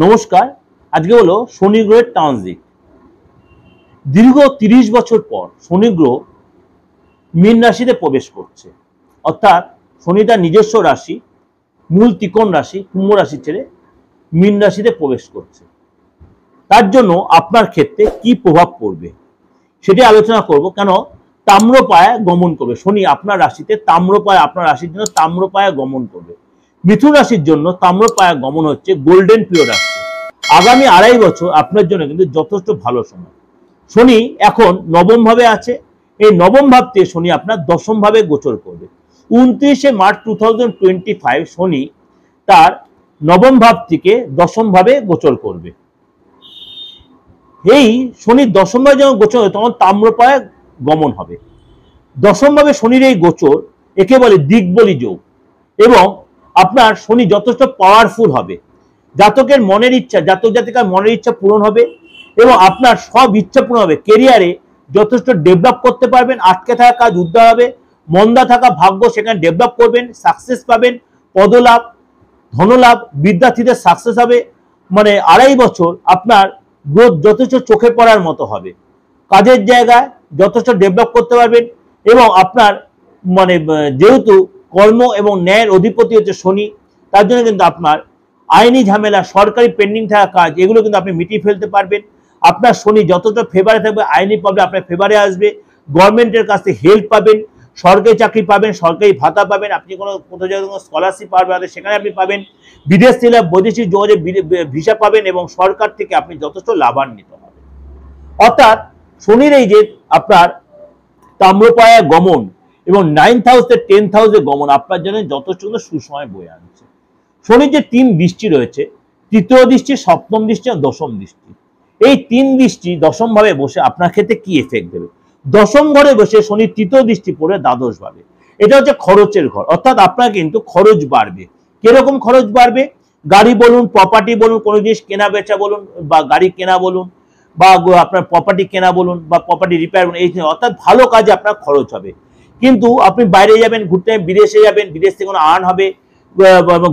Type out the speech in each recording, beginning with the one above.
নমস্কার। আজকে হলো শনি গ্রহের ট্রানজিট। দীর্ঘ ৩০ বছর পর শনি গ্রহ মীন রাশিতে প্রবেশ করছে, অর্থাৎ শনি তার নিজস্ব রাশি মূল ত্রিকোণ রাশি কুম্ভ রাশি ছেড়ে মীন রাশিতে প্রবেশ করছে। তার জন্য আপনার ক্ষেত্রে কি প্রভাব পড়বে সেটি আলোচনা করব। কেন তাম্রপায়া গমন করবে শনি আপনার রাশিতে, তাম্রপায়া আপনার রাশির জন্য তাম্রপায়া গমন করবে। মিথুন রাশির জন্য তাম্রপায়া গমন হচ্ছে গোল্ডেন পিরিয়ড আসছে। আগামী ২.৫ বছর আপনার জন্য কিন্তু যথেষ্ট ভালো সময়। শনি এখন নবম ভাবে আছে, এই নবম ভাব থেকে শনি আপনার দশম ভাবে গোচর করবে। ২৯শে মার্চ 2025 শনি তার নবম ভাব থেকে দশম ভাবে গোচর করবে। এই শনি দশম ভাবে যখন গোচর হবে তখন তাম্রপায়া গমন হবে। দশম ভাবে শনির এই গোচর একে বলে দিকবলি যোগ, এবং আপনার শনি যথেষ্ট পাওয়ারফুল হবে। জাতকের মনের ইচ্ছা, জাতক জাতিকার মনের ইচ্ছা পূরণ হবে এবং আপনার সব ইচ্ছা পূরণ হবে। কেরিয়ারে যথেষ্ট ডেভেলপ করতে পারবেন, আটকে থাকা কাজ উদ্ধার হবে, মন্দা থাকা ভাগ্য সেখানে ডেভেলপ করবেন, সাকসেস পাবেন, পদলাভ, ধনলাভ, বিদ্যার্থীদের সাকসেস হবে। মানে ২.৫ বছর আপনার গ্রোথ যথেষ্ট চোখে পড়ার মতো হবে। কাজের জায়গায় যথেষ্ট ডেভেলপ করতে পারবেন এবং আপনার মানে যেহেতু কর্ম এবং ন্যায়ের অধিপতি হচ্ছে শনি, তার জন্য কিন্তু আপনার আইনি ঝামেলা, সরকারি পেন্ডিং থাকা কাজ এগুলো কিন্তু আপনি মিটিয়ে ফেলতে পারবেন। আপনার শনি যতটা ফেভারে থাকবে আইনি প্রবলেম আপনার ফেভারে আসবে। গভর্নমেন্টের কাছ থেকে হেল্প পাবেন, সরকারি চাকরি পাবেন, সরকারি ভাতা পাবেন, আপনি কোথাও জায়গায় স্কলারশিপ পাবেন সেখানে আপনি পাবেন, বিদেশ থেকে বৈদেশিক যোগাযোগ ভিসা পাবেন এবং সরকার থেকে আপনি যথেষ্ট লাভান্বিত হবেন। অর্থাৎ শনির এই যে আপনার তাম্রপায়া গমন এবং 9th হাউস থেকে 10th হাউসে গমন আপনার জন্য যথেষ্ট সুসময় বয়ে আনছে। শনির যে ৩ দৃষ্টি রয়েছে, তৃতীয় দৃষ্টি, সপ্তম দৃষ্টি আর দশম দৃষ্টি, এই ৩ দৃষ্টি দশম ভাবে বসে আপনার ক্ষেত্রে কি এফেক্ট দেবে। দশম ঘরে বসে শনির তৃতীয় দৃষ্টি পড়ে দ্বাদশ ভাবে, এটা হচ্ছে খরচের ঘর। অর্থাৎ আপনার কিন্তু খরচ বাড়বে। কিরকম খরচ বাড়বে? গাড়ি বলুন, প্রপার্টি বলুন, কোনো জিনিস কেনা বেচা বলুন, বা গাড়ি কেনা বলুন, বা আপনার প্রপার্টি কেনা বলুন, বা প্রপার্টি রিপেয়ার বলুন, এই অর্থাৎ ভালো কাজে আপনার খরচ হবে। কিন্তু আপনি বাইরে যাবেন ঘুরতে, বিদেশে যাবেন, বিদেশ থেকে কোনো আর্ন হবে,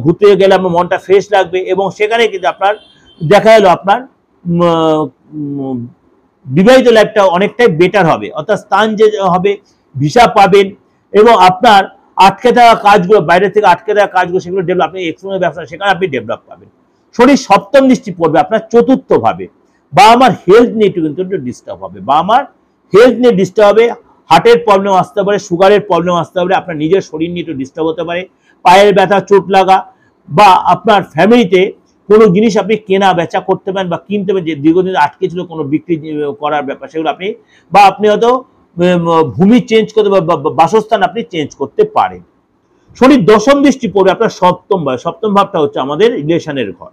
ঘুরতে গেলে আপনার মনটা ফ্রেশ লাগবে এবং সেখানে কিন্তু আপনার দেখা গেল আপনার বিবাহিত লাইফটা অনেকটাই বেটার হবে। অর্থাৎ স্থান যে হবে, ভিসা পাবেন এবং আপনার আটকে থাকা কাজগুলো, বাইরে থেকে আটকে থাকা কাজগুলো সেগুলো ডেভেলপ, আপনি এক্সপোর্টের ব্যবসা সেখানে আপনি ডেভেলপ পাবেন। শনির সপ্তম দৃষ্টি পড়বে আপনার চতুর্থ ভাবে। বা আমার হেলথ নিয়ে কিন্তু একটু ডিস্টার্ব হবে, বা আমার হেলথ নিয়ে ডিস্টার্ব হবে, হার্টের প্রবলেম আসতে পারে, সুগারের প্রবলেম আসতে পারে, আপনার নিজের শরীর নিয়ে একটু ডিস্টার্ব হতে পারে, পায়ের ব্যথা, চোট লাগা, বা আপনার ফ্যামিলিতে কোনো জিনিস আপনি কেনা বেচা করতে পারেন বা কিনতে পারেন যে দীর্ঘদিন আটকে ছিল কোনো বিক্রি করার ব্যাপার, সেগুলো আপনি, বা আপনি হয়তো ভূমি চেঞ্জ করতে বা বাসস্থান আপনি চেঞ্জ করতে পারেন। শনির দশম দৃষ্টি পড়বে আপনার সপ্তম ভাব। সপ্তম ভাবটা হচ্ছে আমাদের রিলেশনের ঘর।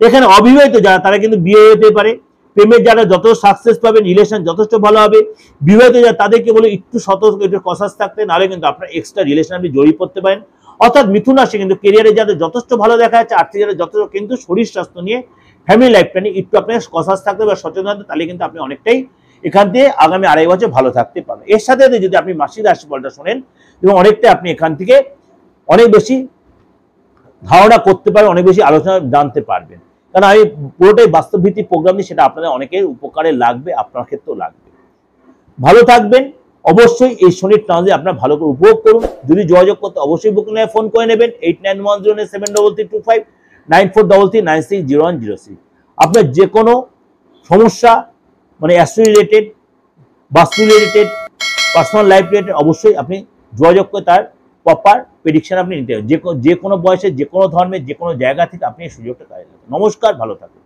এখানে অবিবাহিত যারা তারা কিন্তু বিয়ে হতে পারে, প্রেমের যারা যত সাকসেস পাবেন, রিলেশন যথেষ্ট ভালো হবে। বিবাহিত যারা তাদেরকে বলে একটু সতর্ক, একটু কসাস থাকতে, নাহলে কিন্তু আপনার এক্সট্রা রিলেশন আপনি জড়িয়ে পড়তে পারেন। অর্থাৎ মিথুন রাশি কিন্তু কেরিয়ারে যাদের যথেষ্ট ভালো দেখা যাচ্ছে, আর্থিক যাদের যথেষ্ট, কিন্তু শরীর স্বাস্থ্য নিয়ে, ফ্যামিলি লাইফটা নিয়ে একটু আপনার কসাস থাকতে বা সচেতন থাকতে, তাহলে কিন্তু আপনি অনেকটাই এখান থেকে আগামী ২.৫ বছর ভালো থাকতে পারবেন। এর সাথে যদি আপনি মাসিক রাশিফলটা শোনেন এবং অনেকটাই আপনি এখান থেকে অনেক বেশি ধারণা করতে পারবেন, অনেক বেশি আলোচনা জানতে পারবেন। কারণ আমি পুরোটাই বাস্তবভিত্তিক প্রোগ্রাম দিই, সেটা আপনাদের অনেকের উপকারে লাগবে, আপনার ক্ষেত্রেও লাগবে। ভালো থাকবেন। অবশ্যই এই শনির ট্রানজিট আপনার ভালো করে উপভোগ করুন। যদি যোগাযোগ করতে অবশ্যই বুকিং নিয়ে ফোন করে নেবেন 8910733325 9433960106। আপনার যে কোনো সমস্যা, মানে অ্যাস্ট্রো রিলেটেড, বাস্তু রিলেটেড, পার্সোনাল লাইফ রিলেটেড, অবশ্যই আপনি যোগাযোগ করে তার প্রপার প্রেডিকশন আপনি নিতে হবে। যে কোনো বয়সে, যে কোনো ধর্মের, যে কোনো জায়গা থেকে আপনি এই সুযোগটা কাজে লাগাবেন। নমস্কার, ভালো থাকুন।